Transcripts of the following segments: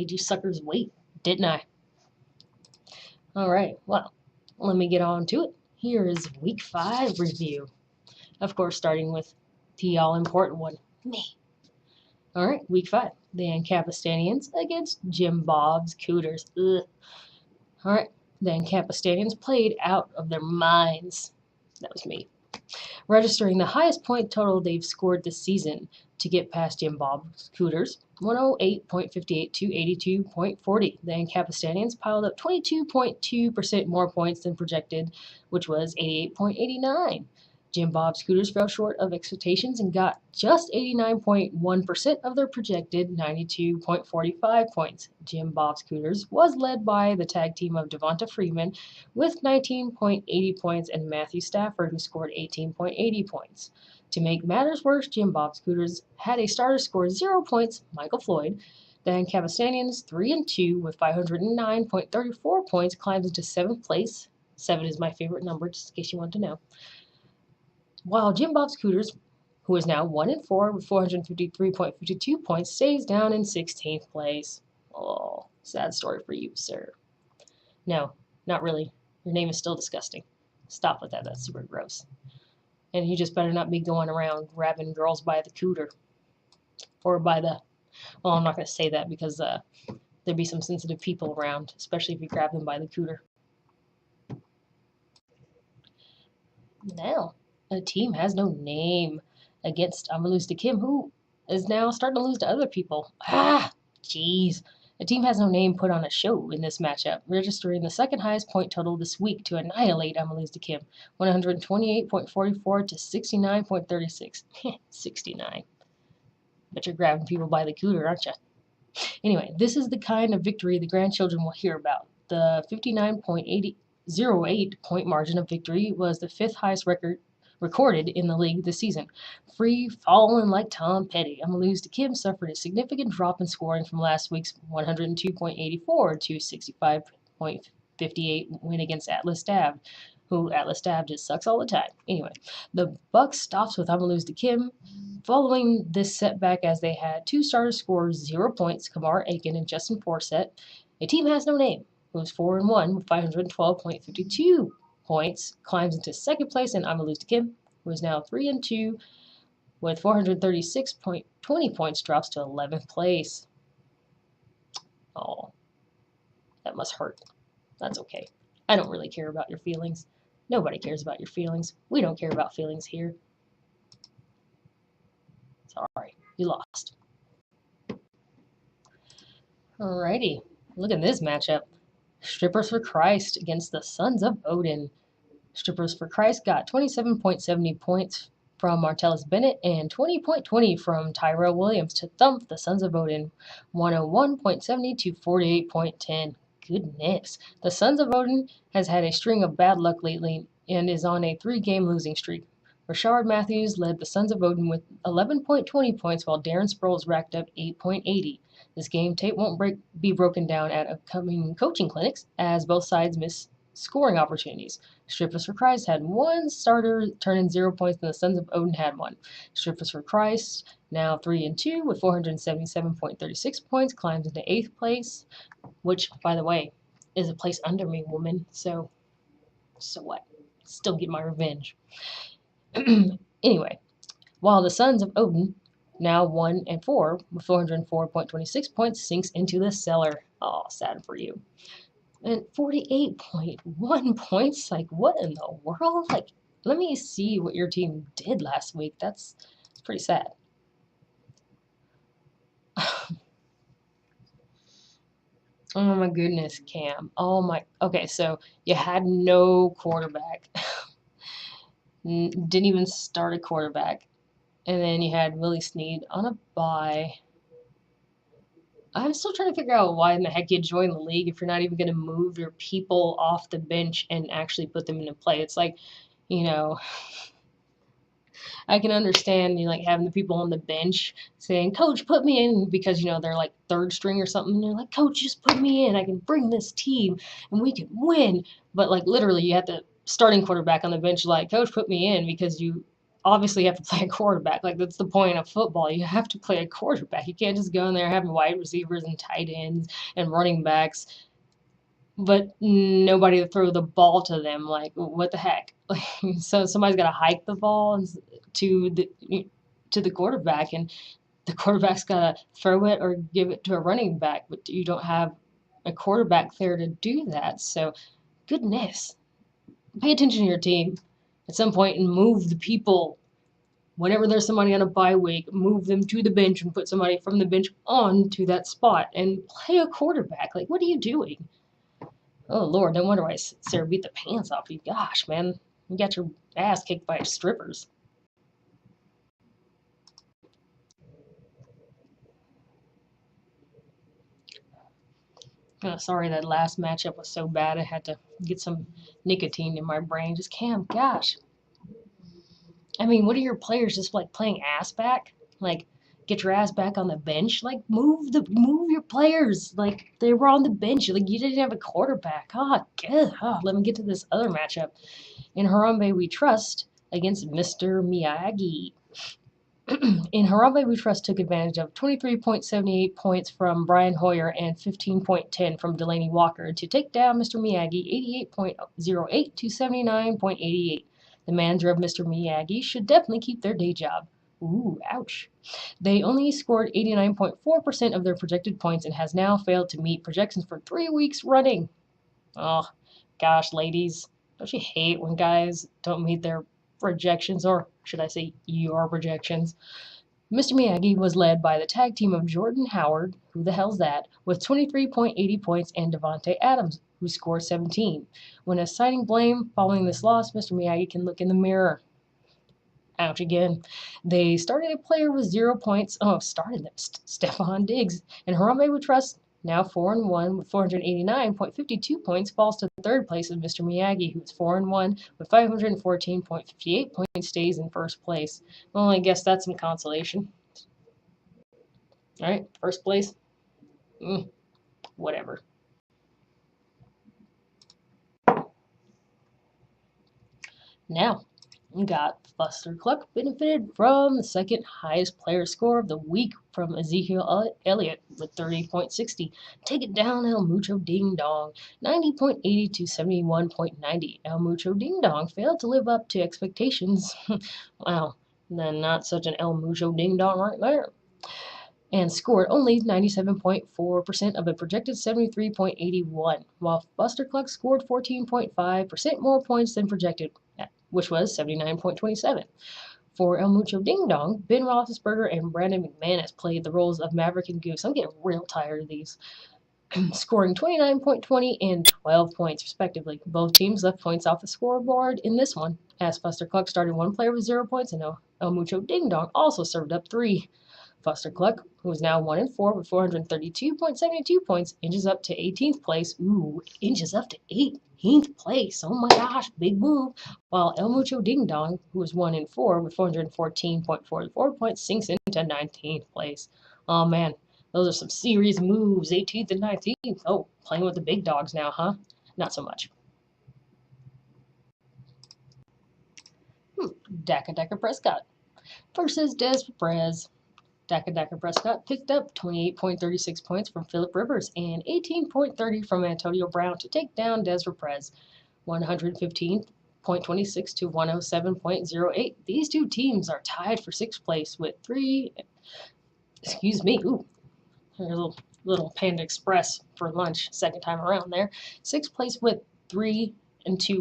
Made you suckers wait, didn't I? Alright, well, let me get on to it. Here is Week 5 review. Of course, starting with the all-important one, me. Alright, Week 5. The AnCapistanians against Jim Bob's Cooters. Ugh. Alright, the AnCapistanians played out of their minds. That was me. Registering the highest point total they've scored this season to get past Jim Bob's Cooters, 108.58 to 82.40. The AnCapistanians piled up 22.2% more points than projected, which was 88.89. Jim Bob's Cooters fell short of expectations and got just 89.1% of their projected 92.45 points. Jim Bob's Cooters was led by the tag team of Devonta Freeman with 19.80 points and Matthew Stafford, who scored 18.80 points. To make matters worse, Jim Bob's Cooters had a starter score 0 points, Michael Floyd. The AnCapistanians, 3-2 with 509.34 points, climbs into 7th place. 7 is my favorite number, just in case you want to know. While Jim Bob's Cooters, who is now 1-4 with 453.52 points, stays down in 16th place. Oh, sad story for you, sir. No, not really. Your name is still disgusting. Stop with that. That's super gross. And you just better not be going around grabbing girls by the cooter. Or by the... Well, I'm not going to say that because there'd be some sensitive people around, especially if you grab them by the cooter. Now, a team has no name against Imma Lose to Kim, who is now starting to lose to other people. Ah, jeez. A team has no name put on a show in this matchup, registering the second highest point total this week to annihilate Imma Lose to Kim, 128.44 to 69.36. 69. But you're grabbing people by the cooter, aren't you? Anyway, this is the kind of victory the grandchildren will hear about. The 59.08 point margin of victory was the 5th highest recorded in the league this season. Free falling like Tom Petty, Imma Lose to Kim suffered a significant drop in scoring from last week's 102.84 to 65.58 win against Atlas Stab, who Atlas Stab just sucks all the time. Anyway, the buck stops with Imma Lose to Kim following this setback, as they had 2 starters score 0 points, Kamar Aiken and Justin Forsett. A team has no name, who's 4-1 with 512.52 points, climbs into 2nd place, and Imma Lose to Kim, who is now 3-2 with 436.20 points, drops to 11th place. Oh, that must hurt. That's okay. I don't really care about your feelings. Nobody cares about your feelings. We don't care about feelings here. Sorry, you lost. Alrighty, look at this matchup. Strippers for Christ against the Sons of Odin. Strippers for Christ got 27.70 points from Martellus Bennett and 20.20 from Tyrell Williams to thump the Sons of Odin, 101.70 to 48.10. Goodness. The Sons of Odin has had a string of bad luck lately and is on a 3-game losing streak. Rashard Matthews led the Sons of Odin with 11.20 points, while Darren Sproles racked up 8.80. This game tape won't be broken down at upcoming coaching clinics, as both sides miss scoring opportunities. Strippers for Christ had 1 starter turn in 0 points, and the Sons of Odin had 1. Strippers for Christ, now 3-2 with 477.36 points, climbs into 8th place, which, by the way, is a place under me, woman. So what? Still get my revenge. Anyway, while the Sons of Odin, now 1-4 with 404.26 points, sinks into the cellar. Oh, sad for you. And 48.1 points? Like, what in the world? Like, let me see what your team did last week. That's pretty sad. Oh my goodness, Cam. Oh my. Okay, so you had no quarterback. Didn't even start a quarterback. And then you had Willie Snead on a bye. I'm still trying to figure out why in the heck you joined the league if you're not even going to move your people off the bench and actually put them into play. It's like, you know, I can understand, you know, like having the people on the bench saying, "Coach, put me in," because, you know, they're like 3rd string or something. And they're like, "Coach, just put me in. I can bring this team and we can win." But like literally you had the starting quarterback on the bench like, "Coach, put me in," because you obviously you have to play a quarterback. Like, that's the point of football. You have to play a quarterback. You can't just go in there having wide receivers and tight ends and running backs, but nobody to throw the ball to them. Like, what the heck? Like, so somebody's got to hike the ball to the quarterback, and the quarterback's got to throw it or give it to a running back, but you don't have a quarterback there to do that. So, goodness, pay attention to your team at some point and move the people. Whenever there's somebody on a bye week, move them to the bench and put somebody from the bench on to that spot and play a quarterback. Like, what are you doing? Oh, Lord, no wonder why Sarah beat the pants off you. Gosh, man, you got your ass kicked by strippers. Oh, sorry, that last matchup was so bad. I had to get some nicotine in my brain. Just Cam, gosh. I mean, what are your players just like playing ass back? Like, get your ass back on the bench. Like, move your players. Like, they were on the bench. Like, you didn't have a quarterback. Oh, good. Oh, let me get to this other matchup. In Harambe We Trust against Mr. Me-Aggie. In Harambe We Trust took advantage of 23.78 points from Brian Hoyer and 15.10 from Delaney Walker to take down Mr. Me-Aggie 88.08 to 79.88. The manager of Mr. Me-Aggie should definitely keep their day job. Ooh, ouch. They only scored 89.4% of their projected points and has now failed to meet projections for 3 weeks running. Oh, gosh, ladies. Don't you hate when guys don't meet their projections, or should I say your projections? Mr. Me-Aggie was led by the tag team of Jordan Howard, who the hell's that, with 23.80 points, and Devontae Adams, who scored 17. When assigning blame following this loss, Mr. Me-Aggie can look in the mirror. Ouch again. They started a player with 0 points. Oh, started them. Stephon Diggs. And Harambe We Trust, now 4-1 with 489.52 points, falls to third place of Mr. Me-Aggie, who's 4-1 with 514.58 points, stays in first place. Well, I guess that's some consolation. All right, first place. Whatever. Now, we got Fustercluck benefited from the second highest player score of the week from Ezekiel Elliott with 30.60. Take it down, El Mucho Ding Dong, 90.80 to 71.90. El Mucho Ding Dong failed to live up to expectations. Wow, then not such an El Mucho Ding Dong right there. And scored only 97.4% of a projected 73.81, while Fustercluck scored 14.5% more points than projected, which was 79.27. For El Mucho Ding Dong, Ben Roethlisberger and Brandon McManus played the roles of Maverick and Goose. I'm getting real tired of these. Scoring 29.20 and 12 points, respectively. Both teams left points off the scoreboard in this one, as Fustercluck started one player with 0 points, and El Mucho Ding Dong also served up 3. Fustercluck, who is now 1-4 with 432.72 points, inches up to 18th place. Ooh, inches up to 18th place. Oh my gosh, big move. While El Mucho Ding Dong, who is 1-4 with 414.44 points, sinks into 19th place. Oh man, those are some serious moves. 18th and 19th. Oh, playing with the big dogs now, huh? Not so much. Daka Prescott versus Prez. Daka Prescott picked up 28.36 points from Phillip Rivers and 18.30 from Antonio Brown to take down Prez, 115.26 to 107.08. These two teams are tied for 6th place with 3. Excuse me. Ooh, there's a little Panda Express for lunch, second time around there. 6th place with 3-2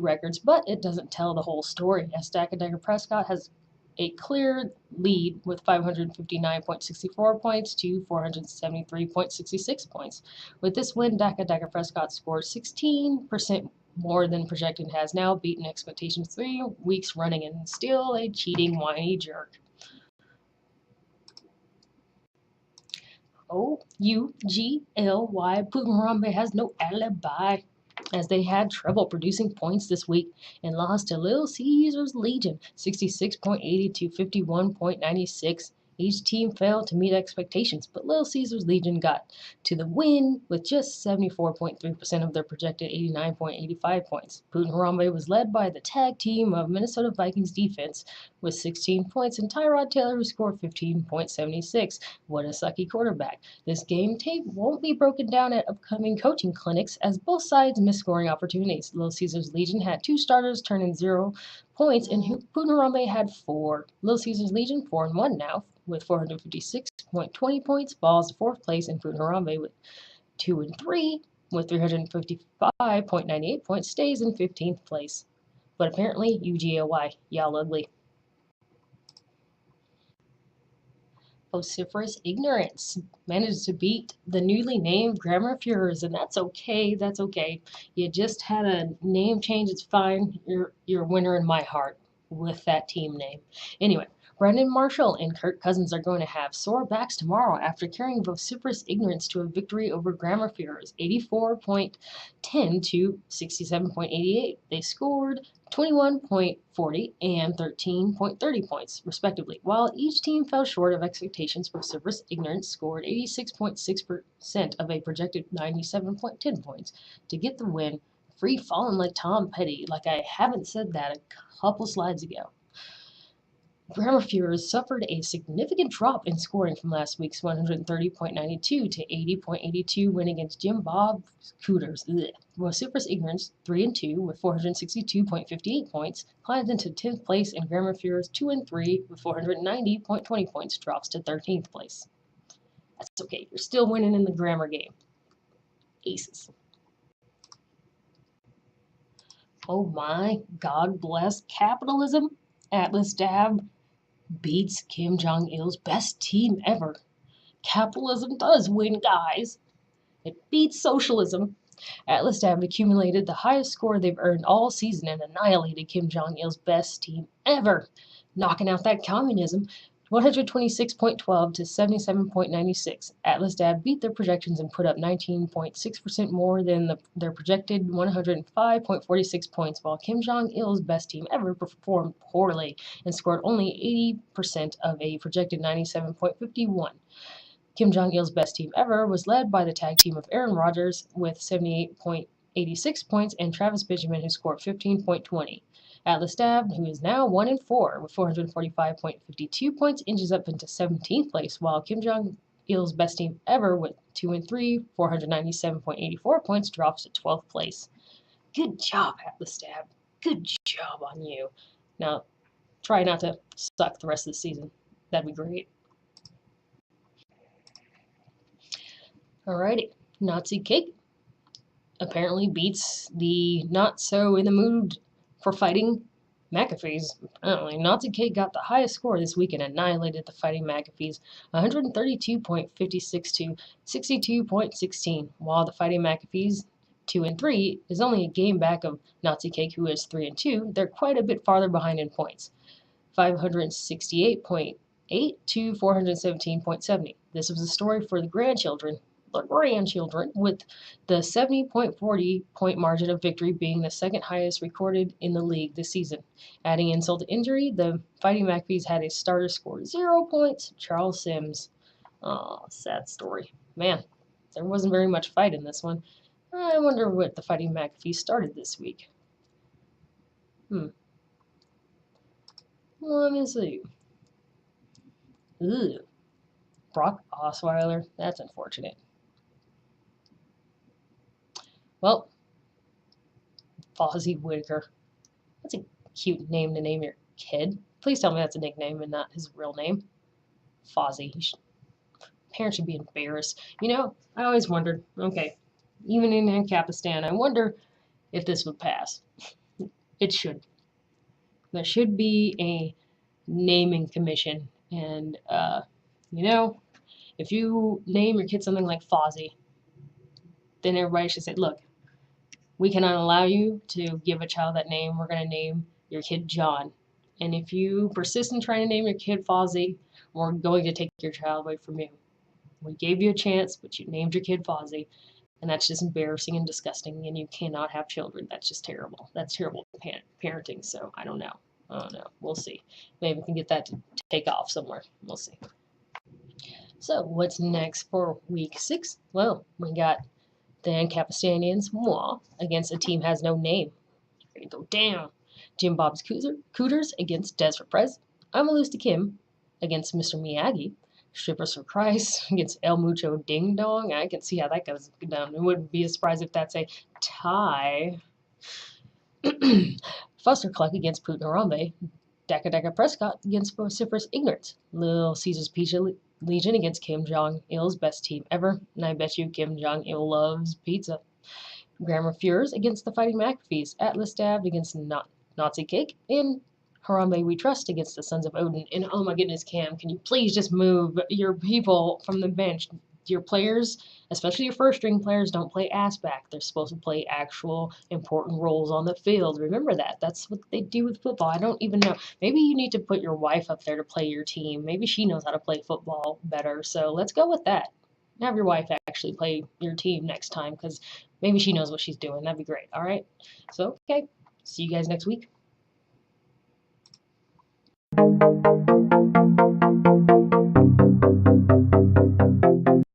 records, but it doesn't tell the whole story, as Daka Prescott has a clear lead with 559.64 points to 473.66 points. With this win, Daka Prescott scored 16% more than projected and has now beaten expectations 3 weeks running, and still a cheating, whiny jerk. O-U-G-L-Y, PutinHarambe has no alibi, as they had trouble producing points this week and lost to Little Caesars Legion 66.80 to 51.96 Each team failed to meet expectations, but Little Caesars Legion got to the win with just 74.3% of their projected 89.85 points. PutinHarambe was led by the tag team of Minnesota Vikings defense with 16 points and Tyrod Taylor, who scored 15.76. What a sucky quarterback. This game tape won't be broken down at upcoming coaching clinics as both sides missed scoring opportunities. Little Caesars Legion had 2 starters turn in 0 points, and PutinHarambe had 4. Little Caesars Legion 4-1 now with 456.20 points, falls to 4th place, and PutinHarambe with 2-3 with 355.98 points stays in 15th place. But apparently, UGLY, y'all ugly. Vociferous Ignorance managed to beat the newly named Grammar Führers, and that's okay. That's okay. You just had a name change. It's fine. You're a winner in my heart with that team name. Anyway, Brendan Marshall and Kirk Cousins are going to have sore backs tomorrow after carrying Vociferous Ignorance to a victory over Grammar Führers, 84.10 to 67.88. They scored 21.40 and 13.30 points, respectively. While each team fell short of expectations, Vociferous Ignorance scored 86.6% of a projected 97.10 points to get the win, free falling like Tom Petty, like I haven't said that a couple slides ago. Grammar Führers suffered a significant drop in scoring from last week's 130.92 to 80.82 win against Jim Bob Cooters. Vociferous Ignorance, 3-2 with 462.58 points, climbs into 10th place, and Grammar Führers, 2-3 with 490.20 points, drops to 13th place. That's okay. You're still winning in the grammar game. Aces. Oh my, God bless capitalism. Atlas Dab beats kmJongiL's best team ever. Capitalism does win, guys. It beats socialism. Atlas Dab accumulated the highest score they've earned all season and annihilated kmJongiL's best team ever, knocking out that communism. 126.12 to 77.96. Atlas Dab beat their projections and put up 19.6% more than their projected 105.46 points, while kmJongiL's best team ever performed poorly and scored only 80% of a projected 97.51. kmJongiL's best team ever was led by the tag team of Aaron Rodgers with 78.86 points and Travis Benjamin, who scored 15.20. Atlas Dab, who is now 1-4 with 445.52 points, inches up into 17th place, while kmJongiL's best team ever with 2-3, 497.84 points, drops to 12th place. Good job, Atlas Dab. Good job on you. Now, try not to suck the rest of the season. That'd be great. Alrighty, Nazicake apparently beats the not so in the mood for Fighting Mcafees. Apparently, Nazicake got the highest score this week and annihilated the Fighting Mcafees, 132.56 to 62.16, while the Fighting Mcafees, 2-3, is only a game back of Nazicake, who is 3-2. They're quite a bit farther behind in points, 568.8 to 417.70. This was a story for the grandchildren, with the 70.40 point margin of victory being the second highest recorded in the league this season. Adding insult to injury, the Fighting Mcafees had a starter score 0 points, Charles Sims. Oh, sad story. Man, there wasn't very much fight in this one. I wonder what the Fighting Mcafees started this week. Let me see. Ugh. Brock Osweiler. That's unfortunate. Well, Fozzie Whitaker. That's a cute name to name your kid. Please tell me that's a nickname and not his real name. Fozzie. Parents should be embarrassed. You know, I always wondered, okay, even in AnCapistan, I wonder if this would pass. It should. There should be a naming commission. And, you know, if you name your kid something like Fozzie, then everybody should say, look, we cannot allow you to give a child that name. We're going to name your kid John. And if you persist in trying to name your kid Fozzie, we're going to take your child away from you. We gave you a chance, but you named your kid Fozzie. And that's just embarrassing and disgusting, and you cannot have children. That's just terrible. That's terrible parenting, so I don't know. We'll see. Maybe we can get that to take off somewhere. We'll see. So, what's next for week 6? Well, we got the AnCapistanians, moi, against a team has no name. You're gonna go down. Jim Bob's Cooters against Des for Prez. Imma Lose to Kim against Mr. Me-Aggie. Strippers for Christ against El Mucho Ding Dong. I can see how that goes down. It wouldn't be a surprise if that's a tie. Fustercluck against PutinHarambe. Daka Prescott against Vociferous Ignorance. Little Caesar's Pizza Legion against kmJongiLsBestTeamEvr. And I bet you Kim Jong-il loves pizza. Grammar Führers against the Fighting Mcafees. Atlas Dabbed against Nazicake. And Harambe We Trust against the Sons of Odin. And oh my goodness, Cam, can you please just move your people from the bench? Your players, especially your first string players, don't play ass back. They're supposed to play actual important roles on the field. Remember that. That's what they do with football. I don't even know. Maybe you need to put your wife up there to play your team. Maybe she knows how to play football better. So let's go with that. Have your wife actually play your team next time because maybe she knows what she's doing. That'd be great. All right. So, okay. See you guys next week.